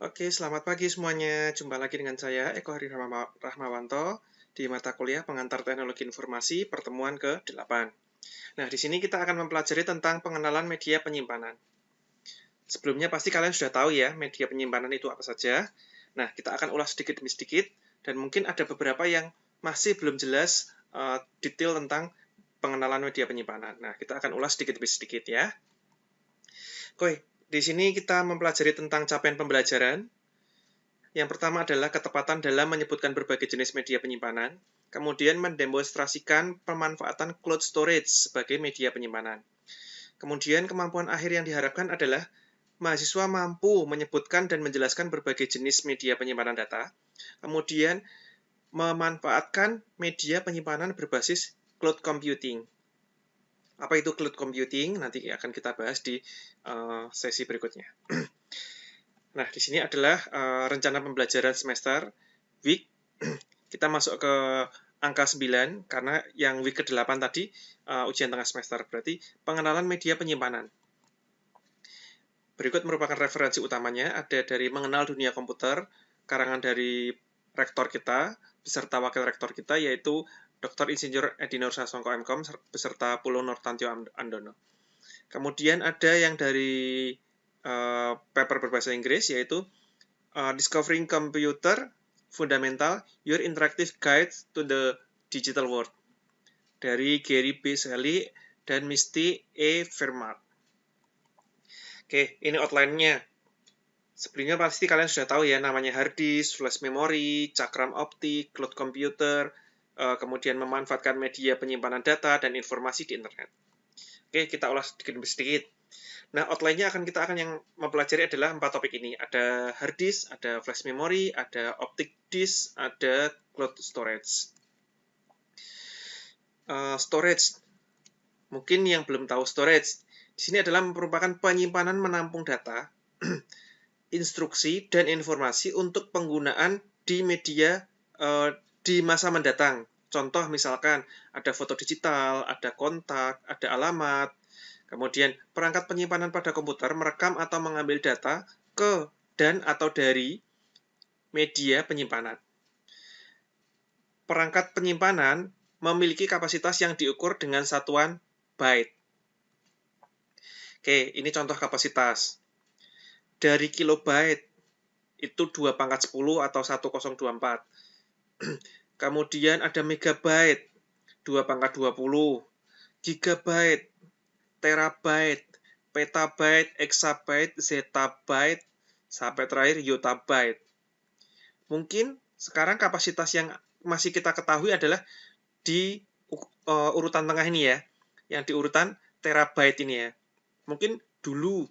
Oke, selamat pagi semuanya. Jumpa lagi dengan saya, Eko Hari Rahmawanto, di mata kuliah Pengantar Teknologi Informasi, pertemuan ke-8. Nah, di sini kita akan mempelajari tentang pengenalan media penyimpanan. Sebelumnya pasti kalian sudah tahu ya, media penyimpanan itu apa saja. Nah, kita akan ulas sedikit demi sedikit, dan mungkin ada beberapa yang masih belum jelas detail tentang pengenalan media penyimpanan. Nah, kita akan ulas sedikit demi sedikit ya. Oke, di sini kita mempelajari tentang capaian pembelajaran. Yang pertama adalah ketepatan dalam menyebutkan berbagai jenis media penyimpanan, kemudian mendemonstrasikan pemanfaatan cloud storage sebagai media penyimpanan. Kemudian kemampuan akhir yang diharapkan adalah mahasiswa mampu menyebutkan dan menjelaskan berbagai jenis media penyimpanan data, kemudian memanfaatkan media penyimpanan berbasis cloud computing. Apa itu cloud computing? Nanti akan kita bahas di sesi berikutnya. Nah, di sini adalah rencana pembelajaran semester week. Kita masuk ke angka 9, karena yang week ke-8 tadi ujian tengah semester. Berarti pengenalan media penyimpanan. Berikut merupakan referensi utamanya, ada dari Mengenal Dunia Komputer, karangan dari rektor kita, beserta wakil rektor kita, yaitu Dr. Insinyur Edi Nur Sasongko MKom, beserta Pulo Nurtantio Andono. Kemudian ada yang dari paper berbahasa Inggris, yaitu Discovering Computer Fundamental, Your Interactive Guide to the Digital World, dari Gary B. Shelley dan Misty E. Vermaat. Oke, ini outline-nya. Sebelumnya pasti kalian sudah tahu ya, namanya hard disk, flash memory, cakram optik, cloud computer, kemudian memanfaatkan media penyimpanan data dan informasi di internet. Oke, kita ulas sedikit demi sedikit. Nah, outline-nya kita akan yang mempelajari adalah 4 topik ini. Ada hard disk, ada flash memory, ada optic disk, ada cloud storage. Storage. Mungkin yang belum tahu storage, di sini adalah merupakan penyimpanan menampung data, instruksi, dan informasi untuk penggunaan di media di masa mendatang. Contoh misalkan ada foto digital, ada kontak, ada alamat. Kemudian perangkat penyimpanan pada komputer merekam atau mengambil data ke dan atau dari media penyimpanan. Perangkat penyimpanan memiliki kapasitas yang diukur dengan satuan byte. Oke, ini contoh kapasitas. Dari kilobyte itu 2/10 atau 1024. Kemudian ada megabyte 2/20, gigabyte, terabyte, petabyte, exabyte, zettabyte, sampai terakhir yottabyte. Mungkin sekarang kapasitas yang masih kita ketahui adalah di urutan tengah ini ya, yang di urutan terabyte ini ya. Mungkin dulu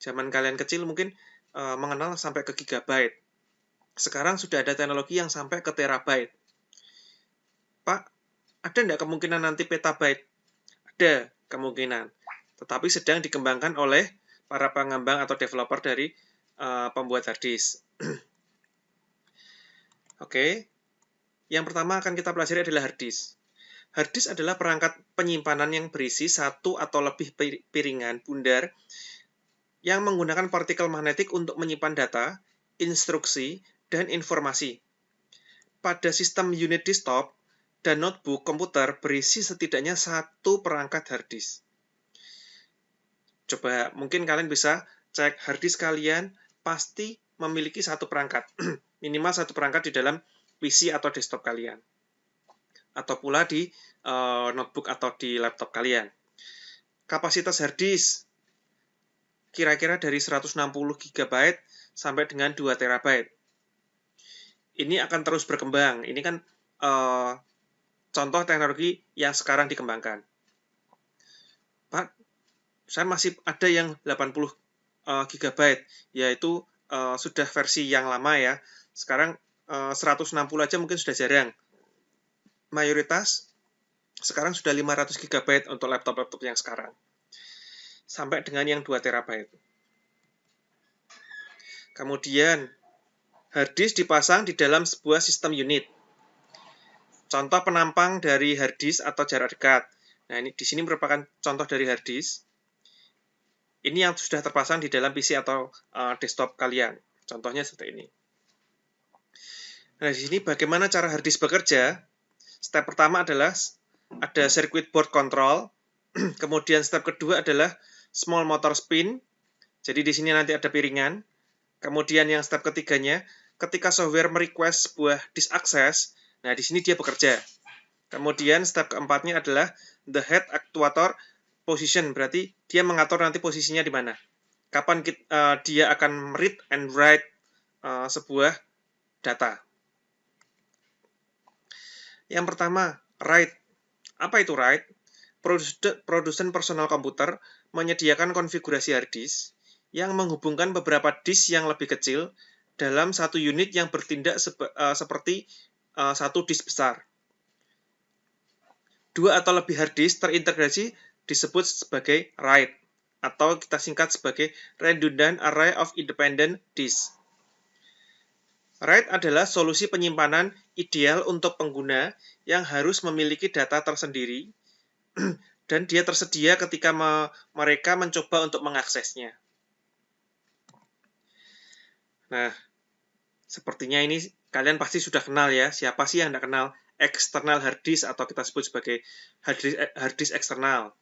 zaman kalian kecil mungkin mengenal sampai ke gigabyte. Sekarang sudah ada teknologi yang sampai ke terabyte. Pak, ada nggak kemungkinan nanti petabyte? Ada kemungkinan, tetapi sedang dikembangkan oleh para pengembang atau developer dari pembuat hard disk. Oke, yang pertama akan kita pelajari adalah hard disk. Hard disk adalah perangkat penyimpanan yang berisi satu atau lebih piringan bundar yang menggunakan partikel magnetik untuk menyimpan data, instruksi, dan informasi. Pada sistem unit desktop dan notebook komputer berisi setidaknya satu perangkat hard disk. Coba mungkin kalian bisa cek hard disk kalian pasti memiliki satu perangkat, minimal satu perangkat di dalam PC atau desktop kalian, atau pula di notebook atau di laptop kalian. Kapasitas hard disk kira-kira dari 160 GB sampai dengan 2 TB. Ini akan terus berkembang. Ini kan contoh teknologi yang sekarang dikembangkan. Pak, saya masih ada yang 80 GB, yaitu sudah versi yang lama ya. Sekarang 160 aja mungkin sudah jarang. Mayoritas sekarang sudah 500 GB untuk laptop-laptop yang sekarang. Sampai dengan yang 2 TB. Kemudian hard disk dipasang di dalam sebuah sistem unit. Contoh penampang dari hard disk atau jarak dekat. Nah, ini di sini merupakan contoh dari hard disk. Ini yang sudah terpasang di dalam PC atau desktop kalian. Contohnya seperti ini. Nah, di sini bagaimana cara hard disk bekerja? Step pertama adalah ada circuit board control. Kemudian step kedua adalah small motor spin. Jadi di sini nanti ada piringan. Kemudian yang step ketiganya, ketika software merequest sebuah disk access, nah di sini dia bekerja. Kemudian step keempatnya adalah the head actuator position, berarti dia mengatur nanti posisinya di mana. Kapan dia akan read and write sebuah data. Yang pertama, write. Apa itu write? Produsen personal komputer menyediakan konfigurasi hard disk yang menghubungkan beberapa disk yang lebih kecil dalam satu unit yang bertindak seperti satu disk besar. Dua atau lebih hard disk terintegrasi disebut sebagai RAID, atau kita singkat sebagai Redundant Array of Independent Disk. RAID adalah solusi penyimpanan ideal untuk pengguna yang harus memiliki data tersendiri dan dia tersedia ketika mereka mencoba untuk mengaksesnya. Nah, sepertinya ini kalian pasti sudah kenal ya. Siapa sih yang tidak kenal external hard disk atau kita sebut sebagai hard disk eksternal.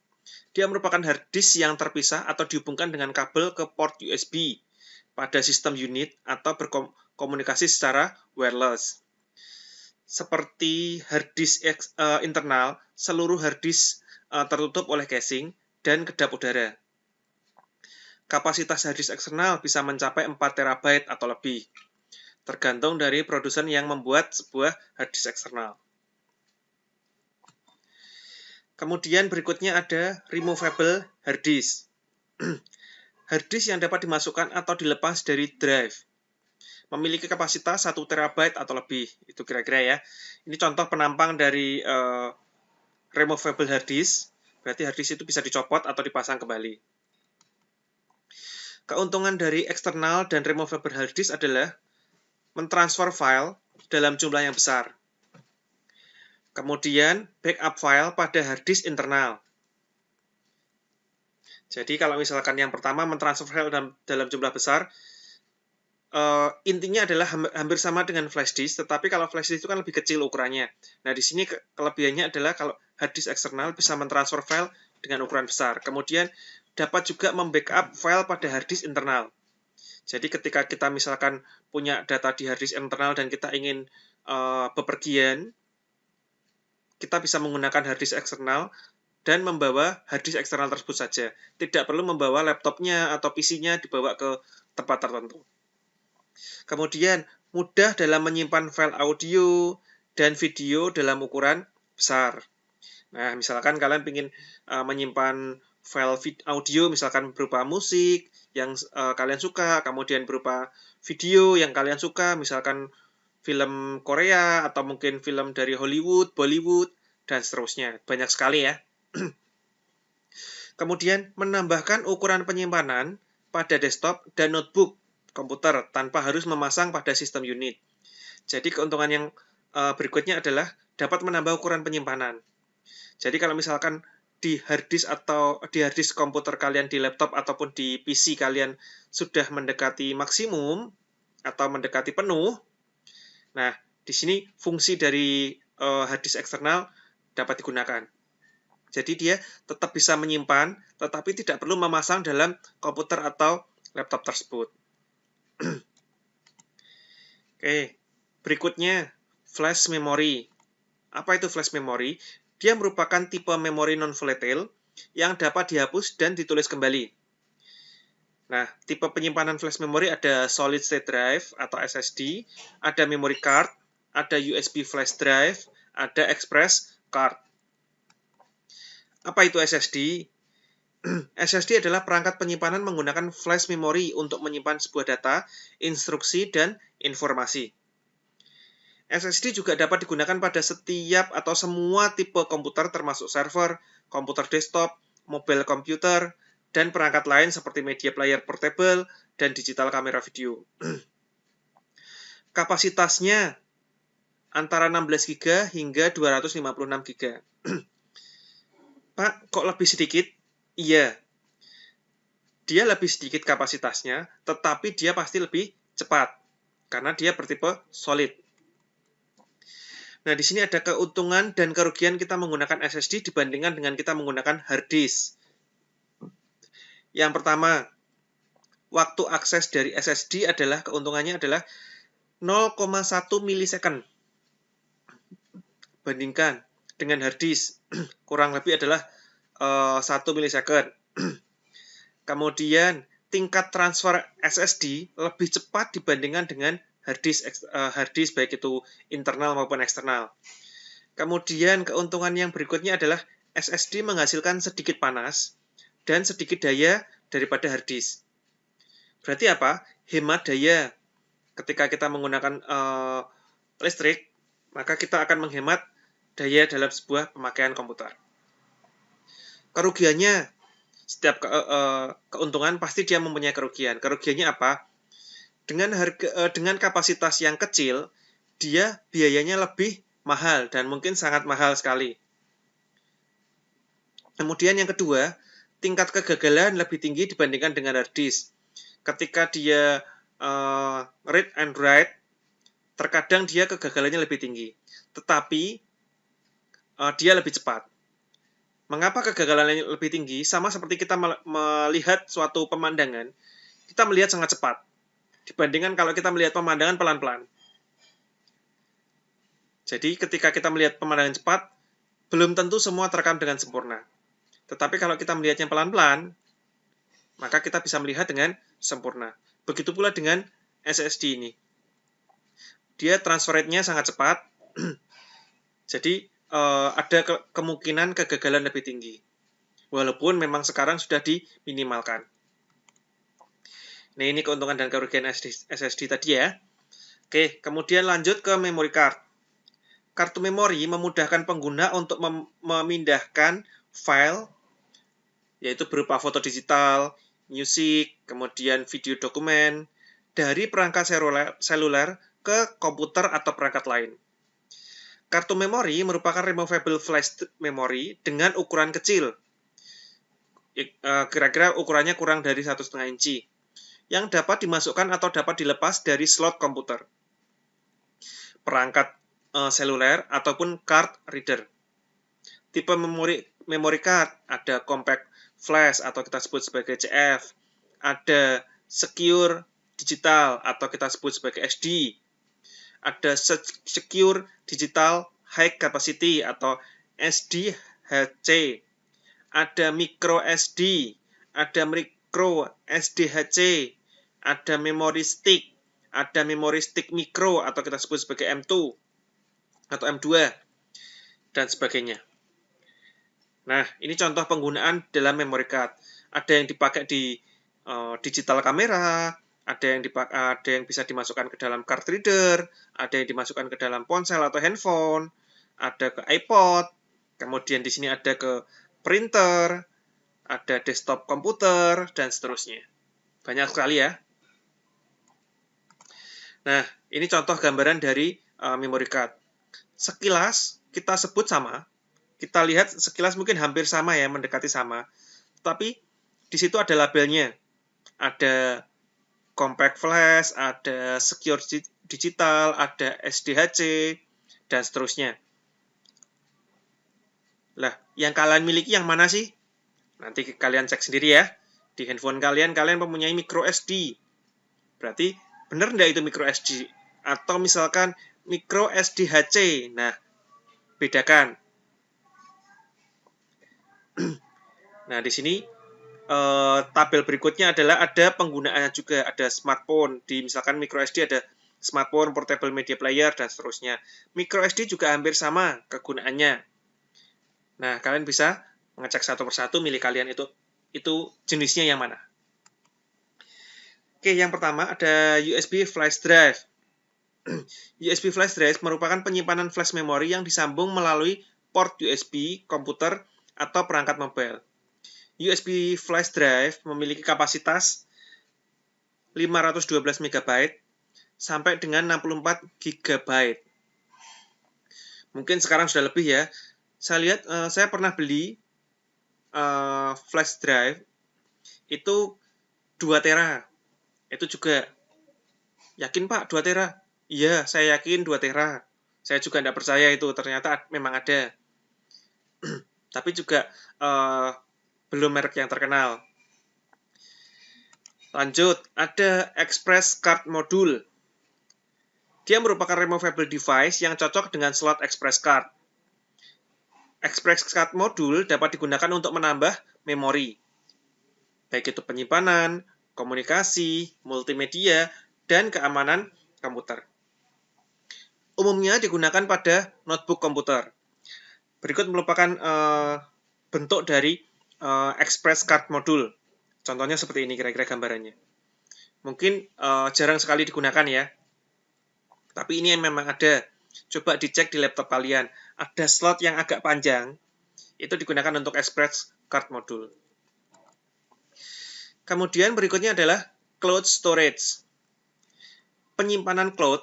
Dia merupakan hard disk yang terpisah atau dihubungkan dengan kabel ke port USB pada sistem unit atau berkomunikasi secara wireless. Seperti hard disk internal, seluruh hard disk tertutup oleh casing dan kedap udara. Kapasitas hard disk eksternal bisa mencapai 4 TB atau lebih, tergantung dari produsen yang membuat sebuah hard disk eksternal. Kemudian berikutnya ada removable hard disk. Hard disk yang dapat dimasukkan atau dilepas dari drive. Memiliki kapasitas 1 TB atau lebih. Itu kira-kira ya. Ini contoh penampang dari removable hard disk. Berarti hard disk itu bisa dicopot atau dipasang kembali. Keuntungan dari eksternal dan removable hard disk adalah mentransfer file dalam jumlah yang besar. Kemudian backup file pada hard disk internal. Jadi kalau misalkan yang pertama mentransfer file dalam jumlah besar, intinya adalah hampir sama dengan flash disk, tetapi kalau flash disk itu kan lebih kecil ukurannya. Nah, di sini kelebihannya adalah kalau hard disk eksternal bisa mentransfer file dengan ukuran besar. Kemudian dapat juga membackup file pada hard disk internal. Jadi ketika kita misalkan punya data di hard disk internal dan kita ingin bepergian, kita bisa menggunakan hard disk eksternal dan membawa hard disk eksternal tersebut saja. Tidak perlu membawa laptopnya atau PC-nya dibawa ke tempat tertentu. Kemudian, mudah dalam menyimpan file audio dan video dalam ukuran besar. Nah, misalkan kalian ingin menyimpan file audio, misalkan berupa musik yang kalian suka, kemudian berupa video yang kalian suka, misalkan film Korea, atau mungkin film dari Hollywood, Bollywood, dan seterusnya. Banyak sekali ya. Kemudian, menambahkan ukuran penyimpanan pada desktop dan notebook komputer tanpa harus memasang pada sistem unit. Jadi, keuntungan yang berikutnya adalah dapat menambah ukuran penyimpanan. Jadi, kalau misalkan di hard disk atau di hard disk komputer kalian di laptop ataupun di PC kalian sudah mendekati maksimum atau mendekati penuh, nah, di sini fungsi dari hard disk eksternal dapat digunakan. Jadi dia tetap bisa menyimpan, tetapi tidak perlu memasang dalam komputer atau laptop tersebut. Oke, berikutnya flash memory. Apa itu flash memory? Dia merupakan tipe memori non-volatile yang dapat dihapus dan ditulis kembali. Nah, tipe penyimpanan flash memory ada solid state drive atau SSD, ada memory card, ada USB flash drive, ada express card. Apa itu SSD? SSD adalah perangkat penyimpanan menggunakan flash memory untuk menyimpan sebuah data, instruksi, dan informasi. SSD juga dapat digunakan pada setiap atau semua tipe komputer termasuk server, komputer desktop, mobile komputer, dan perangkat lain seperti media player portable dan digital kamera video. Kapasitasnya antara 16 GB hingga 256 GB. Pak, kok lebih sedikit? Iya. Dia lebih sedikit kapasitasnya, tetapi dia pasti lebih cepat karena dia bertipe solid. Nah, di sini ada keuntungan dan kerugian kita menggunakan SSD dibandingkan dengan kita menggunakan hard disk. Yang pertama, waktu akses dari SSD adalah keuntungannya adalah 0,1 milisecond. Bandingkan dengan hard disk, kurang lebih adalah 1 milisecond. Kemudian, tingkat transfer SSD lebih cepat dibandingkan dengan hard disk baik itu internal maupun eksternal. Kemudian keuntungan yang berikutnya adalah SSD menghasilkan sedikit panas dan sedikit daya daripada hard disk. Berarti apa? Hemat daya. Ketika kita menggunakan listrik, maka kita akan menghemat daya dalam sebuah pemakaian komputer. Kerugiannya, setiap keuntungan pasti dia mempunyai kerugian. Kerugiannya apa? Dengan kapasitas yang kecil, dia biayanya lebih mahal dan mungkin sangat mahal sekali. Kemudian yang kedua, tingkat kegagalan lebih tinggi dibandingkan dengan hard disk. Ketika dia read and write, terkadang dia kegagalannya lebih tinggi, tetapi dia lebih cepat. Mengapa kegagalannya lebih tinggi? Sama seperti kita melihat suatu pemandangan, kita melihat sangat cepat dibandingkan kalau kita melihat pemandangan pelan-pelan. Jadi ketika kita melihat pemandangan cepat, belum tentu semua terekam dengan sempurna. Tetapi kalau kita melihatnya pelan-pelan, maka kita bisa melihat dengan sempurna. Begitu pula dengan SSD ini. Dia transfer rate-nya sangat cepat, jadi ada kemungkinan kegagalan lebih tinggi. Walaupun memang sekarang sudah diminimalkan. Nah, ini keuntungan dan kerugian SSD tadi ya. Oke, kemudian lanjut ke memory card. Kartu memori memudahkan pengguna untuk memindahkan file, yaitu berupa foto digital, musik, kemudian video dokumen, dari perangkat seluler ke komputer atau perangkat lain. Kartu memori merupakan removable flash memory dengan ukuran kecil. Kira-kira ukurannya kurang dari 1,5 inci. Yang dapat dimasukkan atau dapat dilepas dari slot komputer, perangkat seluler, ataupun card reader. Tipe memory card, ada compact flash atau kita sebut sebagai CF, ada secure digital atau kita sebut sebagai SD, ada secure digital high capacity atau SDHC, ada micro SD, ada micro SDHC, ada memory stick, ada memory stick micro atau kita sebut sebagai M2 atau M2 dan sebagainya. Nah, ini contoh penggunaan dalam memory card. Ada yang dipakai di digital kamera, ada yang bisa dimasukkan ke dalam card reader, ada yang dimasukkan ke dalam ponsel atau handphone, ada ke iPod, kemudian di sini ada ke printer, ada desktop komputer, dan seterusnya. Banyak sekali ya. Nah, ini contoh gambaran dari memory card. Sekilas kita sebut sama, kita lihat sekilas mungkin hampir sama ya, mendekati sama. Tapi di situ ada labelnya. Ada compact flash, ada secure digital, ada SDHC, dan seterusnya. Lah, yang kalian miliki yang mana sih? Nanti kalian cek sendiri ya. Di handphone kalian mempunyai micro SD. Berarti benar nggak itu micro SD? Atau misalkan micro SDHC. Nah, bedakan. Nah, di sini tabel berikutnya adalah ada penggunaannya juga. Ada smartphone. Di misalkan micro SD ada smartphone, portable media player, dan seterusnya. Micro SD juga hampir sama kegunaannya. Nah, kalian bisa mengecek satu persatu milik kalian itu jenisnya yang mana. Oke, yang pertama ada USB flash drive. USB flash drive merupakan penyimpanan flash memori yang disambung melalui port USB, komputer, atau perangkat mobile. USB flash drive memiliki kapasitas 512 MB sampai dengan 64 GB. Mungkin sekarang sudah lebih ya. Saya lihat, saya pernah beli flash drive itu 2 tera. Itu juga Yakin Pak 2 tera? Iya, saya yakin 2 tera. Saya juga tidak percaya itu, ternyata memang ada. Tapi juga belum merek yang terkenal. Lanjut, ada Express Card Module. Dia merupakan removable device yang cocok dengan slot Express Card. Express Card Module dapat digunakan untuk menambah memori, baik itu penyimpanan, komunikasi, multimedia, dan keamanan komputer. Umumnya digunakan pada notebook komputer. Berikut merupakan bentuk dari Express Card Module. Contohnya seperti ini kira-kira gambarannya. Mungkin jarang sekali digunakan ya, tapi ini memang ada. Coba dicek di laptop kalian. Ada slot yang agak panjang, itu digunakan untuk Express Card Module. Kemudian berikutnya adalah Cloud Storage. Penyimpanan cloud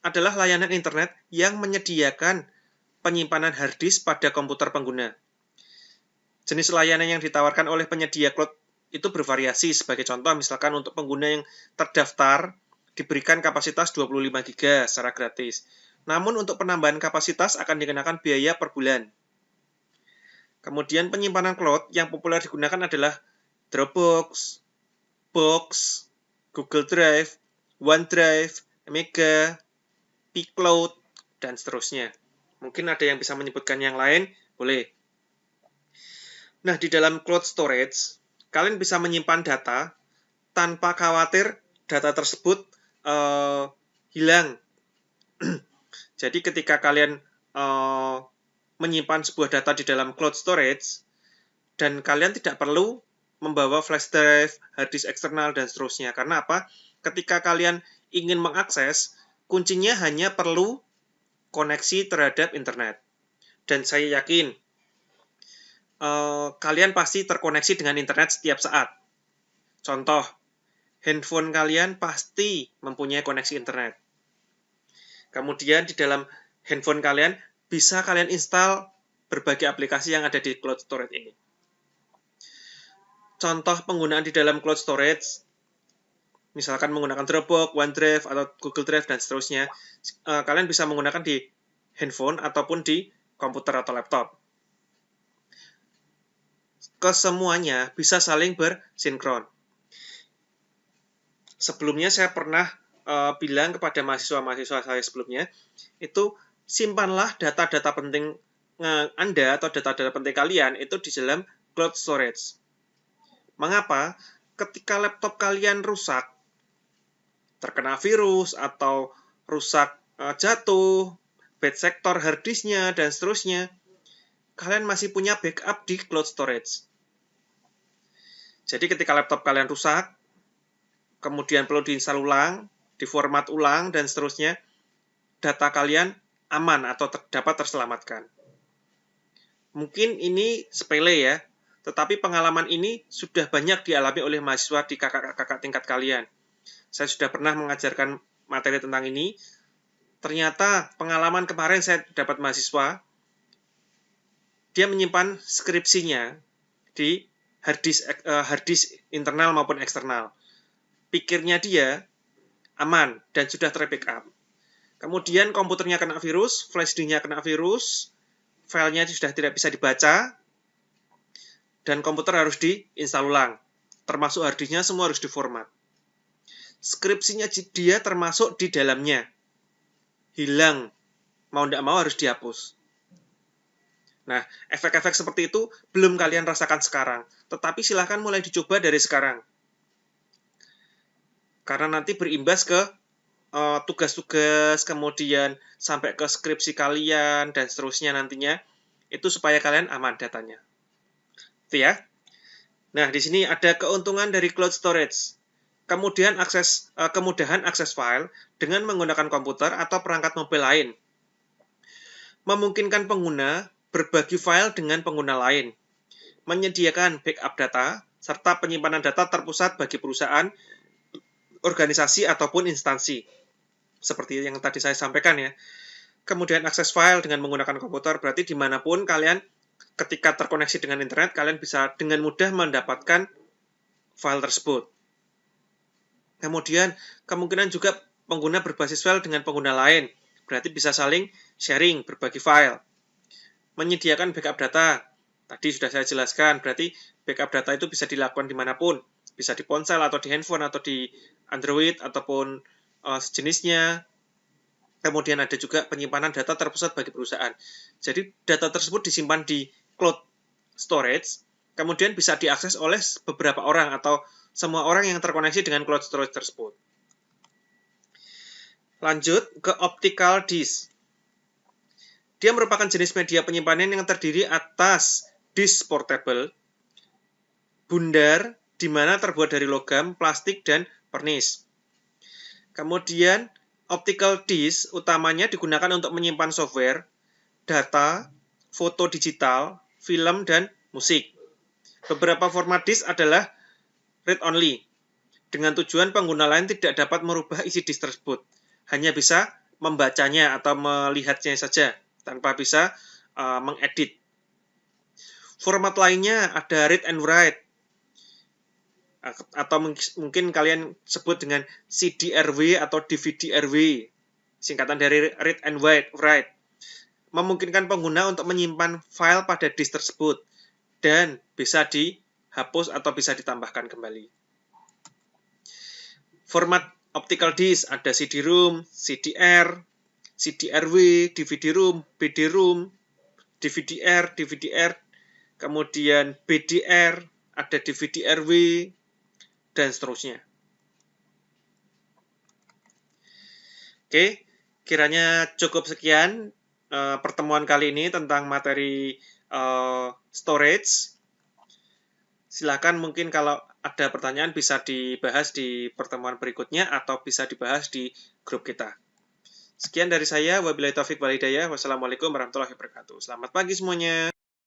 adalah layanan internet yang menyediakan penyimpanan hard disk pada komputer pengguna. Jenis layanan yang ditawarkan oleh penyedia cloud itu bervariasi. Sebagai contoh, misalkan untuk pengguna yang terdaftar, diberikan kapasitas 25 GB secara gratis. Namun untuk penambahan kapasitas akan dikenakan biaya per bulan. Kemudian penyimpanan cloud yang populer digunakan adalah Dropbox, Box, Google Drive, OneDrive, Mega, pCloud, dan seterusnya. Mungkin ada yang bisa menyebutkan yang lain, boleh. Nah, di dalam cloud storage, kalian bisa menyimpan data tanpa khawatir data tersebut hilang. Jadi ketika kalian menyimpan sebuah data di dalam cloud storage, dan kalian tidak perlu membawa flash drive, hard disk eksternal, dan seterusnya. Karena apa? Ketika kalian ingin mengakses, kuncinya hanya perlu koneksi terhadap internet. Dan saya yakin, kalian pasti terkoneksi dengan internet setiap saat. Contoh, handphone kalian pasti mempunyai koneksi internet. Kemudian di dalam handphone kalian bisa kalian install berbagai aplikasi yang ada di cloud storage ini. Contoh penggunaan di dalam cloud storage, misalkan menggunakan Dropbox, OneDrive, atau Google Drive, dan seterusnya, kalian bisa menggunakan di handphone ataupun di komputer atau laptop. Kesemuanya bisa saling bersinkron. Sebelumnya saya pernah bilang kepada mahasiswa-mahasiswa saya sebelumnya, itu simpanlah data-data penting Anda atau data-data penting kalian itu di dalam cloud storage. Mengapa? Ketika laptop kalian rusak, terkena virus, atau rusak jatuh, bad sector hard disk-nya, dan seterusnya, kalian masih punya backup di cloud storage. Jadi ketika laptop kalian rusak, kemudian perlu diinstal ulang, diformat ulang, dan seterusnya, data kalian aman atau dapat terselamatkan. Mungkin ini sepele ya, tetapi pengalaman ini sudah banyak dialami oleh mahasiswa di kakak-kakak tingkat kalian. Saya sudah pernah mengajarkan materi tentang ini. Ternyata pengalaman kemarin saya dapat mahasiswa, dia menyimpan skripsinya di hard disk internal maupun eksternal. Pikirnya dia aman dan sudah ter-backup. Kemudian komputernya kena virus, flash disk-nya kena virus, filenya sudah tidak bisa dibaca, dan komputer harus diinstal ulang. Termasuk hard disk-nya semua harus diformat. Skripsinya dia termasuk di dalamnya. Hilang. Mau tidak mau harus dihapus. Nah, efek-efek seperti itu belum kalian rasakan sekarang. Tetapi silahkan mulai dicoba dari sekarang. Karena nanti berimbas ke tugas-tugas, kemudian sampai ke skripsi kalian, dan seterusnya nantinya, itu supaya kalian aman datanya. Itu ya. Nah, di sini ada keuntungan dari cloud storage. Kemudian kemudahan akses file dengan menggunakan komputer atau perangkat mobil lain. Memungkinkan pengguna berbagi file dengan pengguna lain. Menyediakan backup data, serta penyimpanan data terpusat bagi perusahaan, organisasi, ataupun instansi. Seperti yang tadi saya sampaikan ya. Kemudian akses file dengan menggunakan komputer, berarti dimanapun kalian ketika terkoneksi dengan internet, kalian bisa dengan mudah mendapatkan file tersebut. Kemudian kemungkinan juga pengguna berbasis file dengan pengguna lain, berarti bisa saling sharing, berbagi file. Menyediakan backup data, tadi sudah saya jelaskan, berarti backup data itu bisa dilakukan dimanapun, bisa di ponsel atau di handphone atau di Android ataupun sejenisnya. Kemudian ada juga penyimpanan data terpusat bagi perusahaan. Jadi data tersebut disimpan di cloud storage, kemudian bisa diakses oleh beberapa orang atau semua orang yang terkoneksi dengan cloud storage tersebut. Lanjut ke optical disk. Dia merupakan jenis media penyimpanan yang terdiri atas disk portable, bundar, di mana terbuat dari logam, plastik, dan pernis. Kemudian, optical disk utamanya digunakan untuk menyimpan software, data, foto digital, film, dan musik. Beberapa format disk adalah read-only, dengan tujuan pengguna lain tidak dapat merubah isi disk tersebut, hanya bisa membacanya atau melihatnya saja, tanpa bisa mengedit. Format lainnya ada read and write, atau mungkin kalian sebut dengan CD-RW atau DVD-RW, singkatan dari read and write, memungkinkan pengguna untuk menyimpan file pada disk tersebut, dan bisa dihapus atau bisa ditambahkan kembali. Format optical disk ada CD-ROM, CDR, CD-RW, DVD-ROM, BD-ROM, DVD-R, DVD-R, kemudian BDR, ada DVD-RW, dan seterusnya. Oke, kiranya cukup sekian pertemuan kali ini tentang materi storage. Silakan mungkin kalau ada pertanyaan bisa dibahas di pertemuan berikutnya atau bisa dibahas di grup kita. Sekian dari saya, wabillahi taufik wal hidayah. Wassalamualaikum warahmatullahi wabarakatuh. Selamat pagi semuanya.